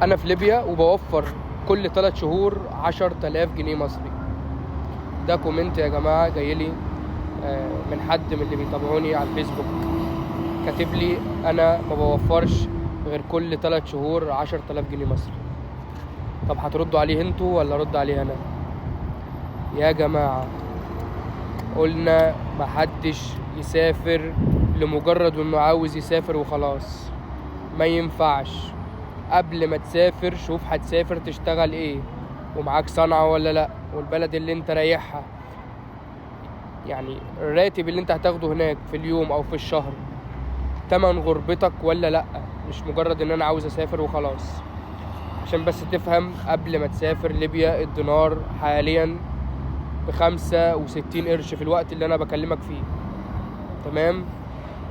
انا في ليبيا وبوفر كل 3 شهور 10,000 جنيه مصري. ده كومنت يا جماعه جايلي من حد من اللي بيتابعوني على الفيسبوك، كاتب لي انا ما بوفرش غير كل 3 شهور 10,000 جنيه مصري. طب هتردوا عليه انتوا ولا ارد عليه انا؟ يا جماعه قلنا محدش يسافر لمجرد انه عاوز يسافر وخلاص، ما ينفعش. قبل ما تسافر شوف هتسافر تشتغل ايه، ومعاك صنعة ولا لا، والبلد اللي انت رايحها يعني الراتب اللي انت هتاخده هناك في اليوم او في الشهر تمن غربتك ولا لا. مش مجرد ان انا عاوز اسافر وخلاص. عشان بس تفهم، قبل ما تسافر ليبيا الدينار حاليا ب65 قرش في الوقت اللي انا بكلمك فيه، تمام؟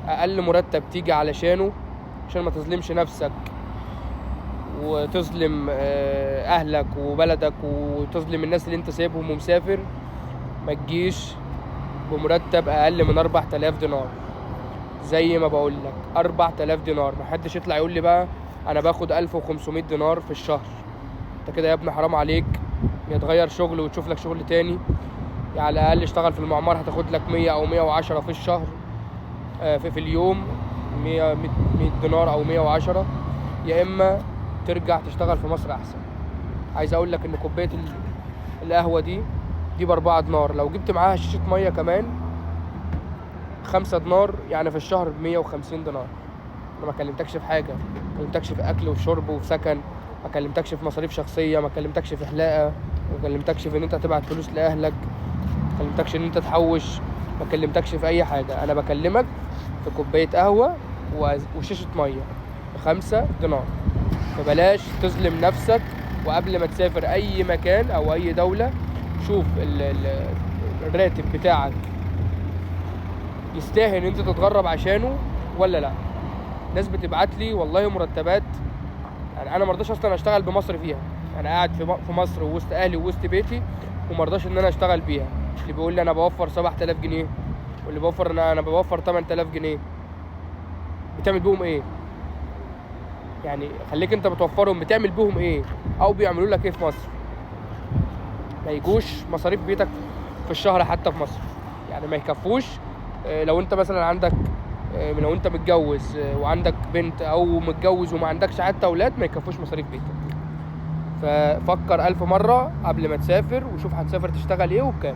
اقل مرتب تيجي علشانه، عشان ما تظلمش نفسك وتظلم اهلك وبلدك وتظلم الناس اللي انت سايبهم ومسافر، ما تجيش بمرتب اقل من 4000 دينار. زي ما بقول لك 4000 دينار. محدش يطلع يقول لي بقى انا باخد 1500 دينار في الشهر. انت كده يا ابني حرام عليك. يا تغير شغل وتشوف لك شغل تاني، يا على الاقل اشتغل في المعمار هتاخد لك 100 او 110 في الشهر، في اليوم 100 دينار او 110. يا اما ترجع تشتغل في مصر احسن. عايز اقول لك ان كوبايه القهوه دي ب4 دينار، لو جبت معاها شيشه ميه كمان 5 دينار، يعني في الشهر ب150 دينار. انا ما كلمتكش في حاجه، ما كلمتكش في اكل وشرب وسكن، ما كلمتكش في مصاريف شخصيه، ما كلمتكش في حلاقه، ما كلمتكش في ان انت تبعت فلوس لاهلك، ما كلمتكش ان انت تحوش، ما كلمتكش في اي حاجه. انا بكلمك في كوبايه قهوه وشيشه ميه ب5 دينار. فبلاش تظلم نفسك. وقبل ما تسافر اي مكان او اي دولة شوف الراتب بتاعك يستاهل ان انت تتغرب عشانه ولا لا. ناس بتبعت لي والله مرتبات، يعني انا مرضاش اصلا اشتغل بمصر فيها. انا قاعد في مصر ووسط اهلي ووسط بيتي ومرضاش ان انا اشتغل بيها. اللي بيقول لي انا بوفر 7000 جنيه، واللي بوفر انا بوفر 8000 جنيه، بتعمل بيهم ايه؟ يعني خليك انت بتوفرهم بتعمل بيهم ايه، او بيعملوا لك ايه في مصر؟ ما يجوش مصاريف بيتك في الشهر حتى في مصر، يعني ما يكفوش. لو انت مثلا عندك لو انت متجوز وعندك بنت، او متجوز وما عندكش حتى اولاد، ما يكفوش مصاريف بيتك. ففكر 1000 مرة قبل ما تسافر، وشوف هتسافر تشتغل ايه وبكام.